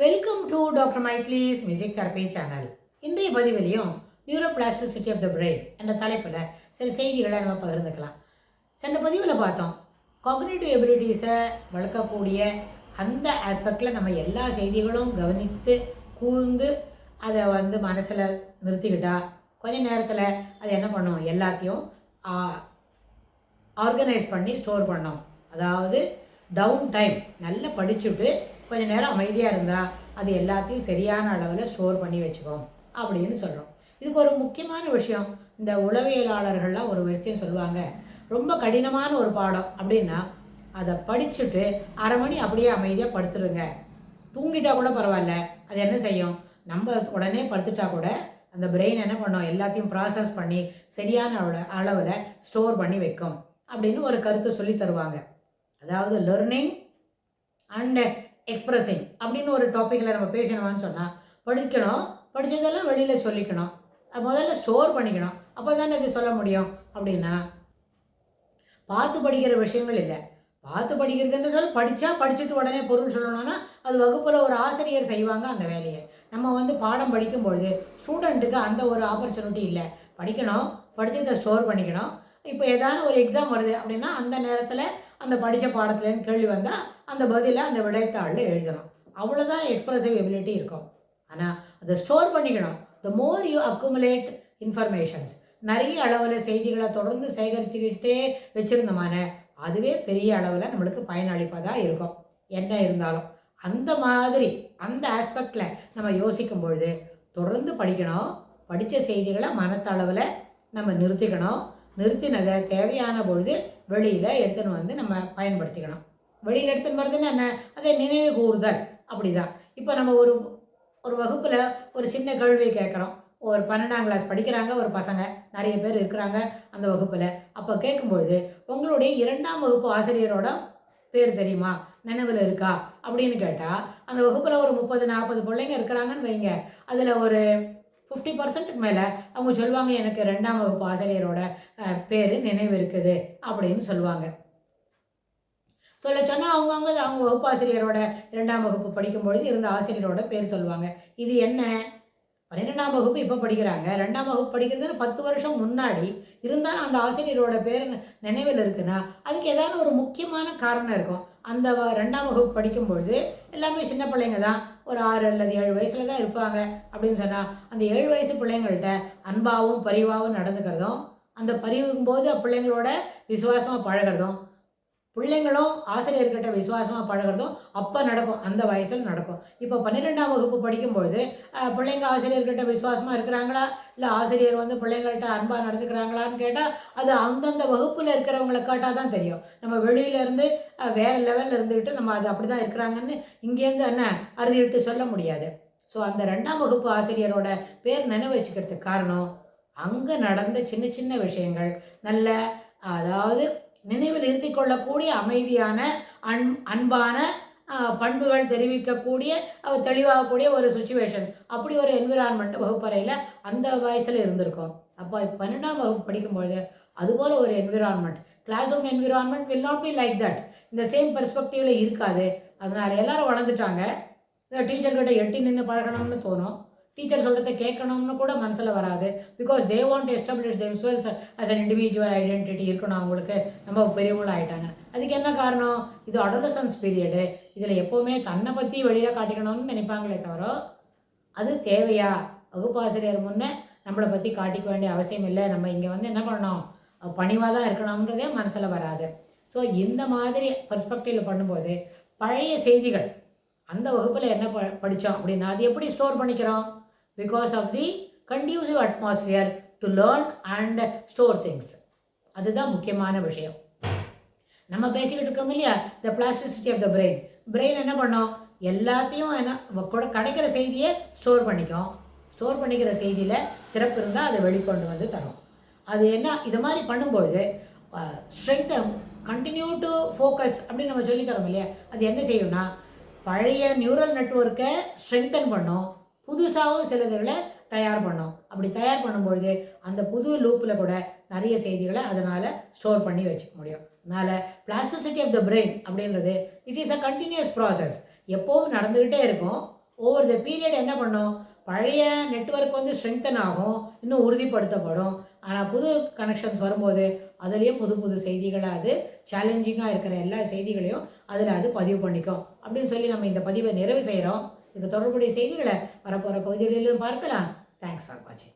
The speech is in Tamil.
வெல்கம் டு டாக்டர் மைத்லிஸ் மியூசிக் தெரப்பி சேனல். இன்றைய பதிவிலையும் நியூரோபிளாஸ்டிசிட்டி ஆஃப் த பிரெயின் என்ற தலைப்பில் சில செய்திகளை நம்ம பகிர்ந்துக்கலாம். சென்ற பதிவில் பார்த்தோம், காக்னிட்டிவ் எபிலிட்டிஸை வளர்க்கக்கூடிய அந்த ஆஸ்பெக்டில் நம்ம எல்லா செய்திகளும் கவனித்து கூர்ந்து அதை மனசில் நிறுத்திக்கிட்டா கொஞ்ச நேரத்தில் அது என்ன பண்ணும், எல்லாத்தையும் ஆர்கனைஸ் பண்ணி ஸ்டோர் பண்ணோம். அதாவது டவுன் டைம் நல்லா படிச்சுட்டு கொஞ்சம் நேரம் அமைதியாக இருந்தால் அது எல்லாத்தையும் சரியான அளவில் ஸ்டோர் பண்ணி வச்சுக்கோம் அப்படின்னு சொல்கிறோம். இதுக்கு ஒரு முக்கியமான விஷயம், இந்த உளவியலாளர்கள்லாம் ஒரு விஷயம் சொல்லுவாங்க, ரொம்ப கடினமான ஒரு பாடம் அப்படின்னா அதை படிச்சுட்டு அரை மணி அப்படியே அமைதியாக படுத்துடுங்க. தூங்கிட்டா கூட பரவாயில்ல, அது என்ன செய்யும், நம்ம உடனே படுத்துட்டா கூட அந்த பிரெயின் என்ன பண்ணும், எல்லாத்தையும் ப்ராசஸ் பண்ணி சரியான அளவில் ஸ்டோர் பண்ணி வைக்கும் அப்படின்னு ஒரு கருத்தை சொல்லி தருவாங்க. அதாவது லேர்னிங் அண்ட் எக்ஸ்பிரஸிங் அப்படின்னு ஒரு டாப்பிக்கில் நம்ம பேசணும்னு சொன்னால் படிக்கணும், படித்ததெல்லாம் வெளியில் சொல்லிக்கணும், முதல்ல ஸ்டோர் பண்ணிக்கணும், அப்போ தானே இது சொல்ல முடியும். அப்படின்னா பார்த்து படிக்கிற விஷயங்கள் இல்லை, பார்த்து படிக்கிறதுன்னு சொல்லி படிச்சுட்டு உடனே பொருள் சொல்லணும்னா அது வகுப்பில் ஒரு ஆசிரியர் செய்வாங்க அந்த வேலையை. நம்ம பாடம் படிக்கும்பொழுது ஸ்டூடெண்ட்டுக்கு அந்த ஒரு ஆப்பர்ச்சுனிட்டி இல்லை. படிக்கணும், படித்ததை ஸ்டோர் பண்ணிக்கணும். இப்போ ஏதாவது ஒரு எக்ஸாம் வருது அப்படின்னா அந்த நேரத்தில் அந்த படித்த பாடத்துலேருந்து கேள்வி வந்தால் அந்த பதிலை அந்த விடைத்தாளில் எழுதணும். அவ்வளோதான் எக்ஸ்பிரசிவ் எபிலிட்டி இருக்கும். ஆனால் அதை ஸ்டோர் பண்ணிக்கணும். த மோர் யூ அக்குமுலேட் இன்ஃபர்மேஷன்ஸ், நிறைய அளவில் செய்திகளை தொடர்ந்து சேகரிச்சுக்கிட்டே வச்சுருந்தோமான அதுவே பெரிய அளவில் நம்மளுக்கு பயனளிப்பதாக இருக்கும். என்ன இருந்தாலும் அந்த மாதிரி அந்த ஆஸ்பெக்டில் நம்ம யோசிக்கும் பொழுது தொடர்ந்து படிக்கணும். படித்த செய்திகளை மனத்தளவில் நம்ம நிறுத்திக்கணும். நிறுத்தினதை தேவையான பொழுது வெளியில் எடுத்துன்னு நம்ம பயன்படுத்திக்கணும். வெளியில் எடுத்துன்னு வருதுன்னு என்ன, அதை நினைவு கூறுதல். அப்படி தான் இப்போ நம்ம ஒரு வகுப்பில் ஒரு சின்ன கேள்வி கேட்குறோம். ஒரு 12ஆம் கிளாஸ் படிக்கிறாங்க ஒரு பசங்க, நிறைய பேர் இருக்கிறாங்க அந்த வகுப்பில். அப்போ கேட்கும்பொழுது உங்களுடைய 2ஆம் வகுப்பு ஆசிரியரோட பேர் தெரியுமா, நினைவில் இருக்கா அப்படின்னு கேட்டால் அந்த வகுப்பில் ஒரு 30-40 பிள்ளைங்க இருக்கிறாங்கன்னு வைங்க, அதில் ஒரு 50% மேலே அவங்க சொல்லுவாங்க, எனக்கு 2ஆம் வகுப்பு ஆசிரியரோட பேர் நினைவு இருக்குது அப்படின்னு சொல்லுவாங்க. சொன்னால் அவங்க வகுப்பு ஆசிரியரோட 2ஆம் வகுப்பு படிக்கும்பொழுது இருந்த ஆசிரியரோட பேர் சொல்லுவாங்க. இது என்ன, 12ஆம் வகுப்பு இப்போ படிக்கிறாங்க, 2ஆம் வகுப்பு படிக்கிறதுன்னு 10 வருஷம் முன்னாடி இருந்தாலும் அந்த ஆசிரியரோட பேர் நினைவில் இருக்குன்னா அதுக்கு ஏதாவது ஒரு முக்கியமான காரணம் இருக்கும். அந்த 2ஆம் வகுப்பு படிக்கும்பொழுது எல்லாமே சின்ன பிள்ளைங்க தான், ஒரு 6 அல்லது 7 வயசில் தான் இருப்பாங்க. அப்படின்னு சொன்னால் அந்த 7 வயசு பிள்ளைங்கள்ட்ட அன்பாகவும் பரிவாகவும் நடந்துக்கிறதும், அந்த பரிவுக்கும் போது பிள்ளைங்களோட விசுவாசமாக பழகிறதும், பிள்ளைங்களும் ஆசிரியர்கிட்ட விசுவாசமாக பழகிறதும் அப்போ நடக்கும், அந்த வயசில் நடக்கும். இப்போ 12ஆம் வகுப்பு படிக்கும்பொழுது பிள்ளைங்க ஆசிரியர்கிட்ட விசுவாசமாக இருக்கிறாங்களா, இல்லை ஆசிரியர் பிள்ளைங்கள்ட்ட அன்பாக நடந்துக்கிறாங்களான்னு கேட்டால் அது அந்தந்த வகுப்பில் இருக்கிறவங்களை கேட்டால் தான் தெரியும். நம்ம வெளியிலேருந்து வேறு லெவலில் இருந்துக்கிட்டு நம்ம அது அப்படி தான் இருக்கிறாங்கன்னு இங்கேருந்து என்ன அறுதிட்டு சொல்ல முடியாது. ஸோ அந்த 2ஆம் வகுப்பு ஆசிரியரோட பேர் நினைவு வச்சுக்கிறதுக்கு காரணம் அங்கே நடந்த சின்ன சின்ன விஷயங்கள், நல்ல அதாவது நினைவில் இருத்தி கொள்ளக்கூடிய அமைதியான அன்பான பண்புகள் தெரிவிக்கக்கூடிய தெளிவாகக்கூடிய ஒரு சுச்சுவேஷன், அப்படி ஒரு என்விரான்மெண்ட் வகுப்பறையில் அந்த வயசில் இருந்திருக்கும். அப்போ 12ஆம் வகுப்பு படிக்கும்பொழுது அதுபோல் ஒரு environment, class room environment will not be like that, இந்த சேம் பெர்ஸ்பெக்டிவில் இருக்காது. அதனால் எல்லோரும் வளர்ந்துட்டாங்க. டீச்சர்கிட்ட எட்டி நின்று பழகணும்னு தோணும், டீச்சர் சொல்கிறத கேட்கணும்னு கூட மனசில் வராது. Because they want establish themselves as an individual identity இருக்கணும் அவங்களுக்கு. நம்ம பெரியவங்களும் ஆகிட்டாங்க. அதுக்கு என்ன காரணம், இது அடோலசன்ஸ் பீரியடு, இதில் எப்போவுமே தன்னை பற்றி வெளியில் காட்டிக்கணும்னு நினைப்பாங்களே தவிர அது தேவையா, வகுப்பாசிரியர் முன்னே நம்மளை பற்றி காட்டிக்க வேண்டிய அவசியம் இல்லை, நம்ம இங்கே என்ன பண்ணணும், பணிவாக தான் இருக்கணும்ன்றதே மனசில் வராது. ஸோ இந்த மாதிரி பர்ஸ்பெக்டிவில் பண்ணும்போது பழைய செய்திகள் அந்த வகுப்பில் என்ன படித்தோம் அப்படின்னா அது எப்படி ஸ்டோர் பண்ணிக்கிறோம், because of the conducive atmosphere to learn and store things. அதுதான் முக்கியமான விஷயம். நம்ம பேசிக்கிட்டு இருக்கோம் இல்லையா, the plasticity of the brain என்ன பண்ணோம், எல்லாத்தையும் கூட கிடைக்கிற செய்தியை ஸ்டோர் பண்ணிக்கும். ஸ்டோர் பண்ணிக்கிற செய்தியில் சிறப்பு இருந்தால் அதை வெளிக்கொண்டு தரும். அது என்ன, இது மாதிரி பண்ணும்பொழுது ஸ்ட்ரெங்க் கண்டினியூ டு ஃபோக்கஸ் அப்படின்னு நம்ம சொல்லித்தரோம் இல்லையா, அது என்ன செய்யும்னா பழைய நியூரல் நெட்வொர்க்கை ஸ்ட்ரெங்தன் பண்ணும், புதுசாகவும் சிலதுகளை தயார் பண்ணும். அப்படி தயார் பண்ணும்பொழுது அந்த புது லூப்பில் கூட நிறைய செய்திகளை அதனால் ஸ்டோர் பண்ணி வச்சுக்க முடியும். அதனால் பிளாஸ்டிசிட்டி ஆஃப் த பிரெயின் அப்படின்றது it is a continuous process, எப்போவும் நடந்துக்கிட்டே இருக்கும். ஓவர் த பீரியட் என்ன பண்ணும், பழைய நெட்வொர்க் வந்து ஸ்ட்ரெங்தன் ஆகும், இன்னும் உறுதிப்படுத்தப்படும். ஆனால் புது கனெக்ஷன்ஸ் வரும்போது அதுலேயும் புது புது செய்திகளை அது சேலஞ்சிங்காக இருக்கிற எல்லா செய்திகளையும் அதில் அது பதிவு பண்ணிக்கும் அப்படின்னு சொல்லி நம்ம இந்த பதிவை நிறைவு செய்கிறோம். இதுக்கு தொடர்புடைய செய்திகளை வரப்போகிற பகுதிகளிலும் பார்க்கலாம். தேங்க்ஸ் ஃபார் வாட்சிங்.